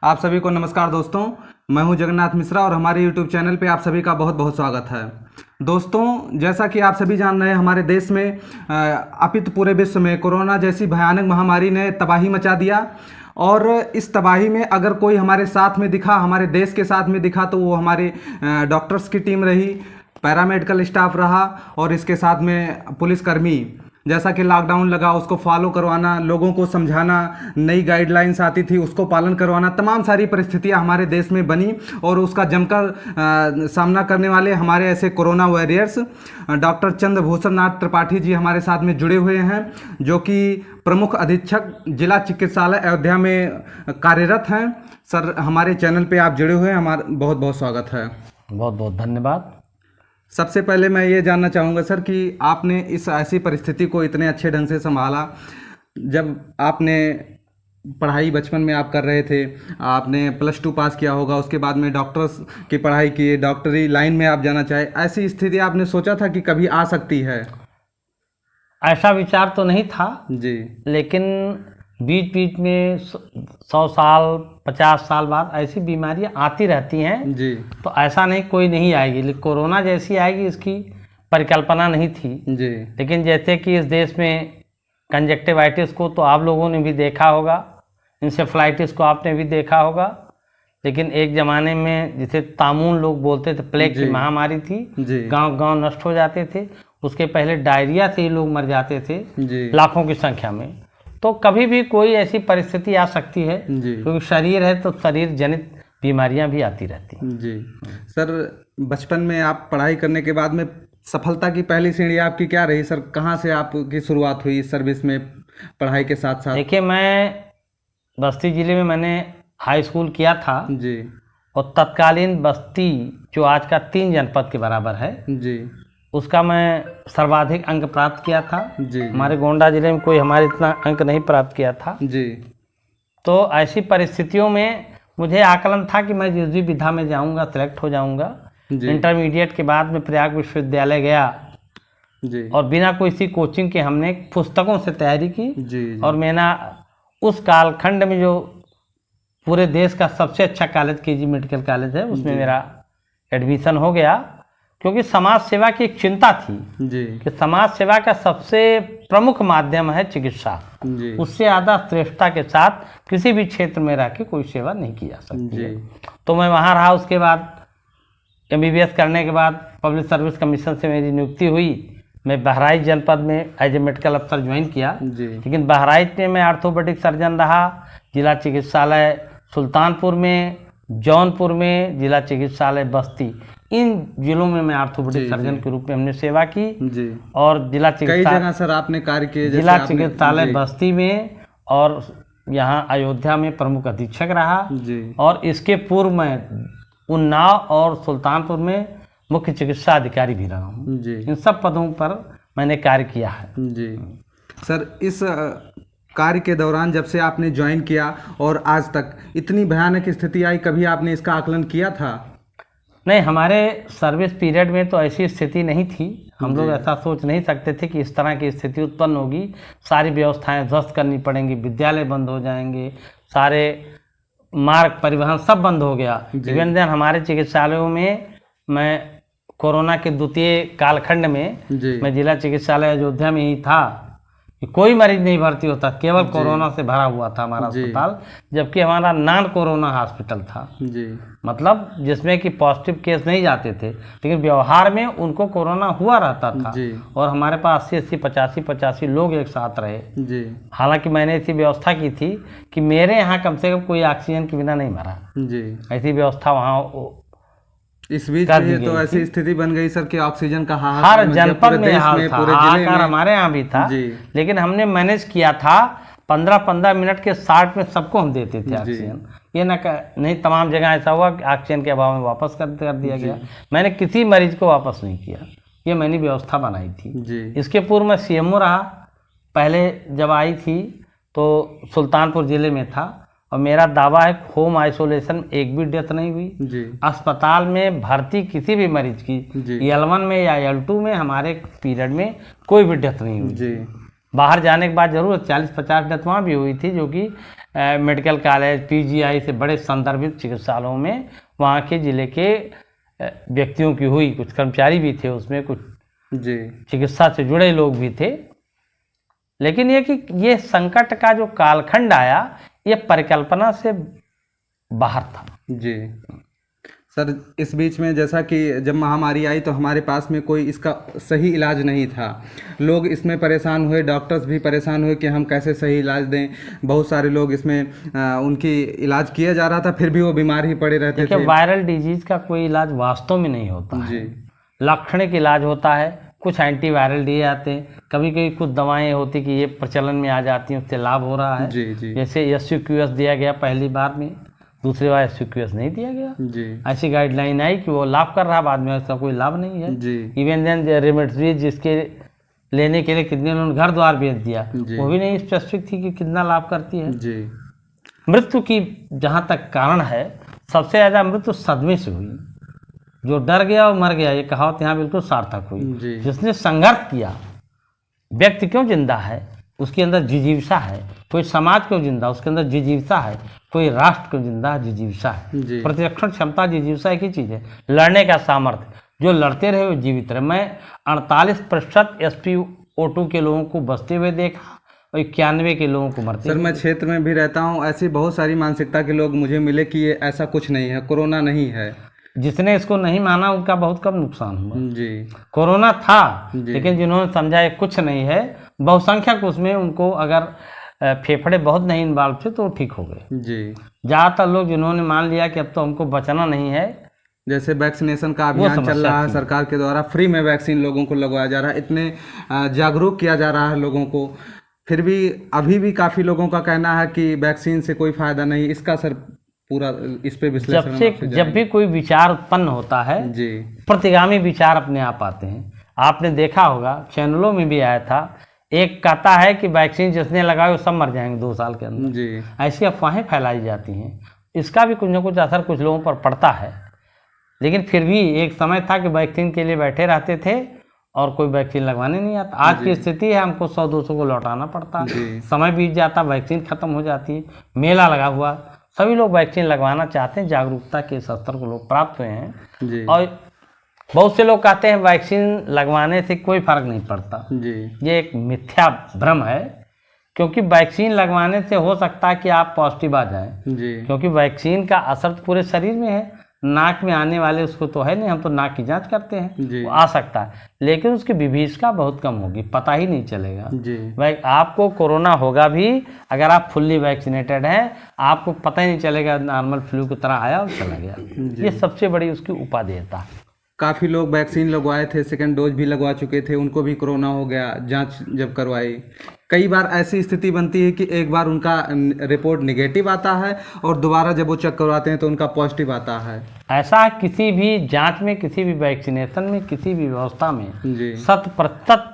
आप सभी को नमस्कार दोस्तों, मैं हूं जगन्नाथ मिश्रा और हमारे YouTube चैनल पे आप सभी का बहुत बहुत स्वागत है। दोस्तों, जैसा कि आप सभी जान रहे हैं, हमारे देश में अपितु पूरे विश्व में कोरोना जैसी भयानक महामारी ने तबाही मचा दिया। और इस तबाही में अगर कोई हमारे साथ में दिखा, हमारे देश के साथ में दिखा, तो वो हमारे डॉक्टर्स की टीम रही, पैरामेडिकल स्टाफ रहा और इसके साथ में पुलिसकर्मी। जैसा कि लॉकडाउन लगा उसको फॉलो करवाना, लोगों को समझाना, नई गाइडलाइंस आती थी उसको पालन करवाना, तमाम सारी परिस्थितियां हमारे देश में बनी और उसका जमकर सामना करने वाले हमारे ऐसे corona warriors doctor Chandrabhushan Nath Tripathi ji हमारे साथ में जुड़े हुए हैं, जो कि प्रमुख अधीक्षक जिला चिकित्सालय अयोध्या में कार्यरत हैं। सर, हमारे चैनल पे आप जुड़े हुए हैं, हमारा बहुत बहुत स्वागत है। बहुत बहुत धन्यवाद। सबसे पहले मैं ये जानना चाहूँगा सर कि आपने इस ऐसी परिस्थिति को इतने अच्छे ढंग से संभाला। जब आपने पढ़ाई बचपन में आप कर रहे थे, आपने +2 पास किया होगा, उसके बाद में डॉक्टर्स की पढ़ाई की, डॉक्टरी लाइन में आप जाना चाहे, ऐसी स्थिति आपने सोचा था कि कभी आ सकती है? ऐसा विचार तो नहीं था जी, लेकिन बीच बीच में 100 साल 50 साल बाद ऐसी बीमारियां आती रहती हैं जी, तो ऐसा नहीं कोई नहीं आएगी, लेकिन कोरोना जैसी आएगी इसकी परिकल्पना नहीं थी जी, लेकिन जैसे कि इस देश में कंजक्टिवाइटिस को तो आप लोगों ने भी देखा होगा, इंसेफ्लाइटिस को आपने भी देखा होगा, लेकिन एक ज़माने में जिसे तामून लोग बोलते थे, प्लेग की महामारी थी, गांव गांव नष्ट हो जाते थे। उसके पहले डायरिया से ही लोग मर जाते थे लाखों की संख्या में। तो कभी भी कोई ऐसी परिस्थिति आ सकती है, क्योंकि शरीर है तो शरीर जनित बीमारियां भी आती रहती हैं। जी सर, बचपन में आप पढ़ाई करने के बाद में सफलता की पहली सीढ़ी आपकी क्या रही सर? कहाँ से आपकी शुरुआत हुई सर्विस में पढ़ाई के साथ साथ? देखिए, मैं बस्ती ज़िले में मैंने हाई स्कूल किया था जी, और तत्कालीन बस्ती जो आज का 3 जनपद के बराबर है जी, उसका मैं सर्वाधिक अंक प्राप्त किया था। जी, हमारे गोंडा जिले में कोई हमारे इतना अंक नहीं प्राप्त किया था जी। तो ऐसी परिस्थितियों में मुझे आकलन था कि मैं जिस भी विधा में जाऊंगा सेलेक्ट हो जाऊंगा। इंटरमीडिएट के बाद में प्रयाग विश्वविद्यालय गया जी, और बिना कोई कोचिंग के हमने पुस्तकों से तैयारी की जी, और मैंने उस कालखंड में जो पूरे देश का सबसे अच्छा कॉलेज केजी मेडिकल कॉलेज है उसमें मेरा एडमिशन हो गया, क्योंकि समाज सेवा की एक चिंता थी जी, कि समाज सेवा का सबसे प्रमुख माध्यम है चिकित्सा जी, उससे ज़्यादा श्रेष्ठता के साथ किसी भी क्षेत्र में रह के कोई सेवा नहीं की जा सकती जी। तो मैं वहाँ रहा। उसके बाद MBBS करने के बाद पब्लिक सर्विस कमीशन से मेरी नियुक्ति हुई। मैं बहराइच जनपद में एज ए मेडिकल अफसर ज्वाइन किया जी। लेकिन बहराइच में मैं ऑर्थोपेडिक सर्जन रहा, जिला चिकित्सालय सुल्तानपुर में, जौनपुर में, जिला चिकित्सालय बस्ती, इन जिलों में मैं ऑर्थोपेडिक सर्जन के रूप में हमने सेवा की जी। और जिला चिकित्सालय कई जगह सर आपने कार्य किए, जिला चिकित्सालय बस्ती में और यहाँ अयोध्या में प्रमुख अधीक्षक रहा जी। और इसके पूर्व में उन्नाव और सुल्तानपुर में मुख्य चिकित्सा अधिकारी भी रहा हूँ जी। इन सब पदों पर मैंने कार्य किया है जी। सर, इस कार्य के दौरान जब से आपने ज्वाइन किया और आज तक इतनी भयानक स्थिति आई, कभी आपने इसका आकलन किया था? नहीं, हमारे सर्विस पीरियड में तो ऐसी स्थिति नहीं थी। हम लोग ऐसा सोच नहीं सकते थे कि इस तरह की स्थिति उत्पन्न होगी, सारी व्यवस्थाएं ध्वस्त करनी पड़ेंगी, विद्यालय बंद हो जाएंगे, सारे मार्ग परिवहन सब बंद हो गया। इवन देन हमारे चिकित्सालयों में मैं कोरोना के द्वितीय कालखंड में मैं जिला चिकित्सालय अयोध्या में ही था, कोई मरीज नहीं भर्ती होता, केवल कोरोना से भरा हुआ था हमारा अस्पताल, जबकि हमारा नॉन कोरोना हॉस्पिटल था जी। मतलब जिसमें कि पॉजिटिव केस नहीं जाते थे, लेकिन व्यवहार में उनको कोरोना हुआ रहता था जी। और हमारे पास 80-80 85-85 लोग एक साथ रहे जी। हालांकि मैंने ऐसी व्यवस्था की थी कि मेरे यहाँ कम से कम कोई ऑक्सीजन के बिना नहीं मरा जी। ऐसी व्यवस्था वहाँ इस बीच में तो ऐसी स्थिति बन गई सर कि ऑक्सीजन का हर जनपद में हाल था, हाहाकार हमारे यहाँ भी था, लेकिन हमने मैनेज किया था। 15-15 मिनट के 60 में सबको हम देते थे ऑक्सीजन। ये नहीं तमाम जगह ऐसा हुआ कि ऑक्सीजन के अभाव में वापस कर दिया गया। मैंने किसी मरीज को वापस नहीं किया, ये मैंने व्यवस्था बनाई थी। इसके पूर्व मैं CMO रहा। पहले जब आई थी तो सुल्तानपुर जिले में था और मेरा दावा है होम आइसोलेशन एक भी डेथ नहीं हुई जी। अस्पताल में भर्ती किसी भी मरीज की L1 में या L2 में हमारे पीरियड में कोई भी डेथ नहीं हुई जी। बाहर जाने के बाद जरूर 40-50 डेथ वहाँ भी हुई थी, जो कि मेडिकल कॉलेज, पीजीआई से बड़े संदर्भित चिकित्सालयों में वहाँ के ज़िले के व्यक्तियों की हुई। कुछ कर्मचारी भी थे उसमें, कुछ जी चिकित्सा से जुड़े लोग भी थे। लेकिन ये कि ये संकट का जो कालखंड आया, ये परिकल्पना से बाहर था। जी सर, इस बीच में जैसा कि जब महामारी आई तो हमारे पास में कोई इसका सही इलाज नहीं था। लोग इसमें परेशान हुए, डॉक्टर्स भी परेशान हुए कि हम कैसे सही इलाज दें। बहुत सारे लोग इसमें उनकी इलाज किया जा रहा था, फिर भी वो बीमार ही पड़े रहते थे। वायरल डिजीज का कोई इलाज वास्तव में नहीं होता जी। है। लाक्षणिक इलाज होता है, कुछ एंटीवायरल दिए जाते हैं, कभी कभी कुछ दवाएं होती कि ये प्रचलन में आ जाती हैं, उससे लाभ हो रहा है। जी जी जैसे SUQS दिया गया पहली बार में, दूसरी बार SUQS नहीं दिया गया। जी ऐसी गाइडलाइन आई कि वो लाभ कर रहा, बाद में उसका कोई लाभ नहीं है। जी इवन देन रेमडेसिविर जिसके लेने के लिए कितने उन्होंने घर द्वार बेच दिया, वो भी नहीं स्पेसिफिक थी कि कितना लाभ करती है। जी मृत्यु की जहाँ तक कारण है, सबसे ज़्यादा मृत्यु सदमे से हुई। जो डर गया और मर गया, ये कहावत यहाँ बिल्कुल सार्थक हुई। जी जिसने संघर्ष किया, व्यक्ति क्यों जिंदा है, उसके अंदर जिजीविषा है। कोई समाज क्यों जिंदा, उसके अंदर जिजीविषा है। कोई राष्ट्र क्यों जिंदा, जिजीविषा है। जी प्रतिरक्षण क्षमता, जिजीविषा एक ही चीज़ है। लड़ने का सामर्थ्य, जो लड़ते रहे वो जीवित रहे। मैं 48% SpO2 के लोगों को बचते हुए देखा और 91 के लोगों को मरते सर, मैं क्षेत्र में भी रहता हूँ, ऐसी बहुत सारी मानसिकता के लोग मुझे मिले कि ये ऐसा कुछ नहीं है, कोरोना नहीं है। जिसने इसको नहीं माना उनका बहुत कम नुकसान हुआ। जी कोरोना था, जी। लेकिन जिन्होंने समझा ये कुछ नहीं है, बहुसंख्यक उसमें उनको अगर फेफड़े बहुत नहीं इन्वॉल्व थे तो ठीक हो गए। जी ज़्यादातर लोग जिन्होंने मान लिया कि अब तो हमको बचना नहीं है, जैसे वैक्सीनेशन का अभियान चल रहा है सरकार के द्वारा, फ्री में वैक्सीन लोगों को लगवाया जा रहा है, इतने जागरूक किया जा रहा है लोगों को, फिर भी अभी भी काफ़ी लोगों का कहना है कि वैक्सीन से कोई फायदा नहीं। इसका सर पूरा इस पे विश्लेषण जब भी कोई विचार उत्पन्न होता है, जी, प्रतिगामी विचार अपने आप आते हैं। आपने देखा होगा, चैनलों में भी आया था, एक कहता है कि वैक्सीन जिसने लगाए वो सब मर जाएंगे 2 साल के अंदर। जी ऐसी अफवाहें फैलाई जाती हैं। इसका भी कुछ ना कुछ असर कुछ लोगों पर पड़ता है। लेकिन फिर भी एक समय था कि वैक्सीन के लिए बैठे रहते थे और कोई वैक्सीन लगवाने नहीं आता। आज की स्थिति है, हमको 100-200 को लौटाना पड़ता, समय बीत जाता, वैक्सीन खत्म हो जाती है। मेला लगा हुआ, सभी लोग वैक्सीन लगवाना चाहते हैं, जागरूकता के स्तर को लोग प्राप्त हुए हैं जी। और बहुत से लोग कहते हैं वैक्सीन लगवाने से कोई फर्क नहीं पड़ता। जी ये एक मिथ्या भ्रम है, क्योंकि वैक्सीन लगवाने से हो सकता है कि आप पॉजिटिव आ जाएं, जी क्योंकि वैक्सीन का असर तो पूरे शरीर में है। नाक में आने वाले उसको तो है नहीं, हम तो नाक की जांच करते हैं, जी। वो आ सकता है, लेकिन उसकी विभीषिका बहुत कम होगी, पता ही नहीं चलेगा। जी भाई आपको कोरोना होगा भी, अगर आप फुल्ली वैक्सीनेटेड हैं, आपको पता ही नहीं चलेगा, नॉर्मल फ्लू की तरह आया और चला गया। ये सबसे बड़ी उसकी उपादेयता है। काफ़ी लोग वैक्सीन लगवाए थे, सेकंड डोज भी लगवा चुके थे, उनको भी कोरोना हो गया जांच जब करवाई। कई बार ऐसी स्थिति बनती है कि एक बार उनका रिपोर्ट निगेटिव आता है और दोबारा जब वो चेक करवाते हैं तो उनका पॉजिटिव आता है। ऐसा किसी भी जांच में, किसी भी वैक्सीनेशन में, किसी भी व्यवस्था में जी 100%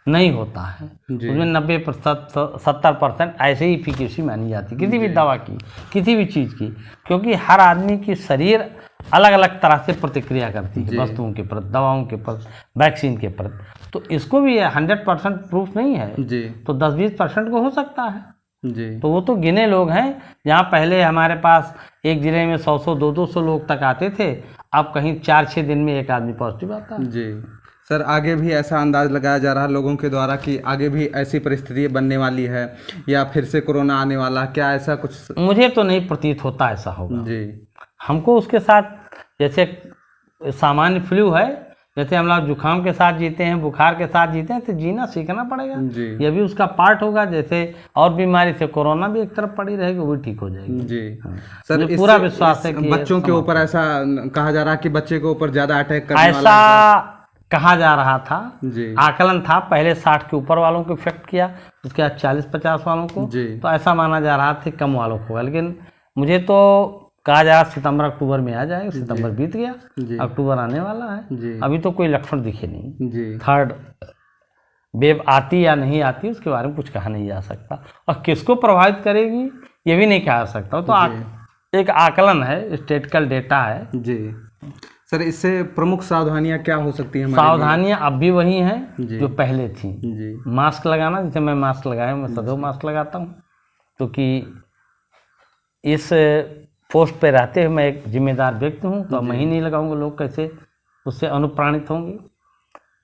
नहीं होता है। जी उसमें 90%, 70% ऐसे ही इफिकेसी मानी जाती है किसी भी दवा की, किसी भी चीज़ की, क्योंकि हर आदमी की शरीर अलग अलग तरह से प्रतिक्रिया करती है वस्तुओं के प्रति, दवाओं के प्रति, वैक्सीन के प्रति। तो इसको भी 100% प्रूफ नहीं है, जी तो 10-20% को हो सकता है। जी तो वो तो गिने लोग हैं। जहाँ पहले हमारे पास एक जिले में 100-100, 200 लोग तक आते थे, अब कहीं 4-6 दिन में एक आदमी पॉजिटिव आता है। जी सर, आगे भी ऐसा अंदाज लगाया जा रहा है लोगों के द्वारा कि आगे भी ऐसी परिस्थिति बनने वाली है या फिर से कोरोना आने वाला, क्या ऐसा कुछ? मुझे तो नहीं प्रतीत होता ऐसा होगा। जी हमको उसके साथ, जैसे सामान्य फ्लू है, जैसे हम लोग जुकाम के साथ जीते हैं, बुखार के साथ जीते हैं, तो जीना सीखना पड़ेगा। जी ये भी उसका पार्ट होगा। जैसे और बीमारी से कोरोना भी एक तरफ पड़ी रहेगी, वो भी ठीक हो जाएगी। जी सर, सर, पूरा विश्वास है कि बच्चों के ऊपर ऐसा कहा जा रहा है कि बच्चे के ऊपर ज़्यादा अटैक करने वाला ऐसा कहा जा रहा था, जी आकलन था। पहले 60 के ऊपर वालों को इफेक्ट किया, उसके बाद 40-50 वालों को, जी तो ऐसा माना जा रहा था कम वालों को होगा। लेकिन मुझे तो कहा जा रहा सितंबर अक्टूबर में आ जाएगा, सितंबर बीत गया, जी अक्टूबर आने वाला है, जी अभी तो कोई लक्षण दिखे नहीं। जी थर्ड वेव आती या नहीं आती उसके बारे में कुछ कहा नहीं जा सकता, और किसको प्रभावित करेगी ये भी नहीं कहा जा सकता। तो एक आकलन है, स्टैटिस्टिकल डेटा है। जी सर, इससे प्रमुख सावधानियां क्या हो सकती हैं? सावधानियां अब भी वही हैं जो पहले थी। जी मास्क लगाना, जैसे मैं मास्क लगाया, मैं सदैव मास्क लगाता हूँ, क्योंकि इस पोस्ट पे रहते हुए मैं एक जिम्मेदार व्यक्ति हूँ, तो मैं ही नहीं लगाऊंगा, लोग कैसे उससे अनुप्राणित होंगे।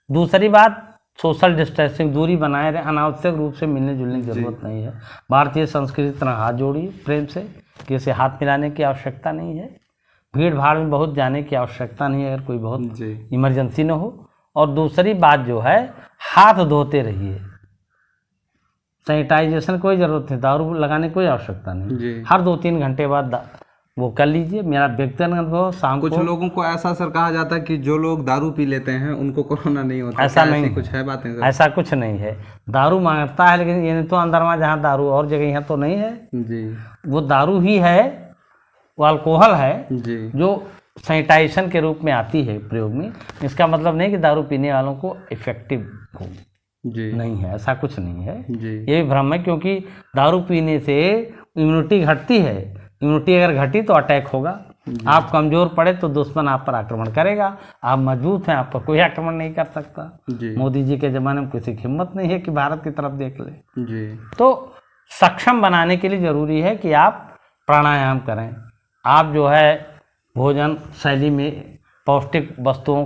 दूसरी बात, सोशल डिस्टेंसिंग, दूरी बनाए रहे, अनावश्यक रूप से मिलने जुलने की जरूरत नहीं है। भारतीय संस्कृति की तरह हाथ जोड़िए प्रेम से, किसी हाथ मिलाने की आवश्यकता नहीं है, भीड़ भाड़ में बहुत जाने की आवश्यकता नहीं है अगर कोई बहुत इमरजेंसी न हो। और दूसरी बात जो है, हाथ धोते रहिए, सैनिटाइजेशन कोई ज़रूरत नहीं, दारू लगाने की कोई आवश्यकता नहीं, हर 2-3 घंटे बाद वो कर लीजिए। मेरा व्यक्तिगत अनुभव, शाम कुछ लोगों को ऐसा सर कहा जाता है कि जो लोग दारू पी लेते हैं उनको कोरोना नहीं होता, ऐसा नहीं कुछ है बातें सर? ऐसा कुछ नहीं है। दारू मांगता है, लेकिन ये तो अंदर में जहाँ दारू और जगह यहाँ तो नहीं है जी, वो दारू ही है, वो अल्कोहल है जी, जो सैनिटाइजेशन के रूप में आती है प्रयोग में। इसका मतलब नहीं कि दारू पीने वालों को इफेक्टिव हो, जी, नहीं है, ऐसा कुछ नहीं है। जी, ये भी भ्रम है, क्योंकि दारू पीने से इम्यूनिटी घटती है, इम्यूनिटी अगर घटी तो अटैक होगा। आप कमज़ोर पड़े तो दुश्मन आप पर आक्रमण करेगा, आप मजबूत हैं, आप पर कोई आक्रमण नहीं कर सकता। मोदी जी के ज़माने में किसी की हिम्मत नहीं है कि भारत की तरफ देख ले। जी, तो सक्षम बनाने के लिए ज़रूरी है कि आप प्राणायाम करें, आप जो है भोजन शैली में पौष्टिक वस्तुओं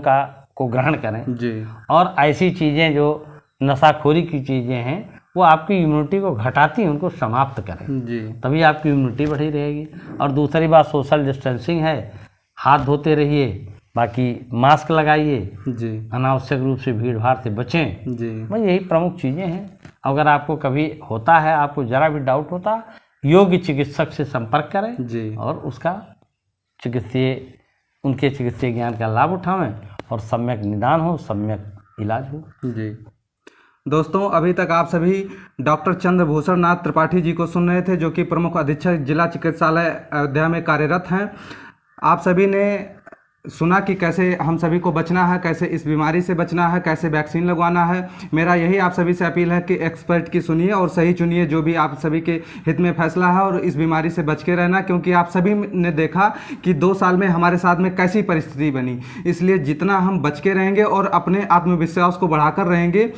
को ग्रहण करें, जी, और ऐसी चीज़ें जो नशाखोरी की चीज़ें हैं वो आपकी इम्यूनिटी को घटाती हैं, उनको समाप्त करें, जी, तभी आपकी इम्यूनिटी बढ़ी रहेगी। और दूसरी बात, सोशल डिस्टेंसिंग है, हाथ धोते रहिए, बाकी मास्क लगाइए, जी, अनावश्यक रूप से भीड़ भाड़ से बचें। जी, भाई यही प्रमुख चीज़ें हैं। अगर आपको कभी होता है, आपको ज़रा भी डाउट होता, योग्य चिकित्सक से संपर्क करें जी, और उसका उनके चिकित्सीय ज्ञान का लाभ उठावें और सम्यक निदान हो, सम्यक इलाज हो। जी। दोस्तों, अभी तक आप सभी डॉक्टर चंद्रभूषण नाथ त्रिपाठी जी को सुन रहे थे, जो कि प्रमुख अधीक्षक जिला चिकित्सालय अयोध्या में कार्यरत हैं। आप सभी ने सुना कि कैसे हम सभी को बचना है, कैसे इस बीमारी से बचना है, कैसे वैक्सीन लगवाना है। मेरा यही आप सभी से अपील है कि एक्सपर्ट की सुनिए और सही चुनिए, जो भी आप सभी के हित में फैसला है, और इस बीमारी से बच के रहना, क्योंकि आप सभी ने देखा कि 2 साल में हमारे साथ में कैसी परिस्थिति बनी। इसलिए जितना हम बच के रहेंगे और अपने आत्मविश्वास को बढ़ाकर रहेंगे,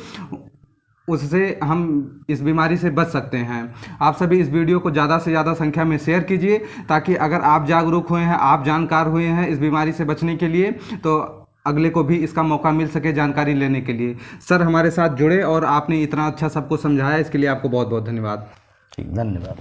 उससे हम इस बीमारी से बच सकते हैं। आप सभी इस वीडियो को ज़्यादा से ज़्यादा संख्या में शेयर कीजिए, ताकि अगर आप जागरूक हुए हैं, आप जानकार हुए हैं इस बीमारी से बचने के लिए, तो अगले को भी इसका मौका मिल सके जानकारी लेने के लिए। सर, हमारे साथ जुड़े और आपने इतना अच्छा सबको समझाया, इसके लिए आपको बहुत बहुत धन्यवाद। ठीक, धन्यवाद।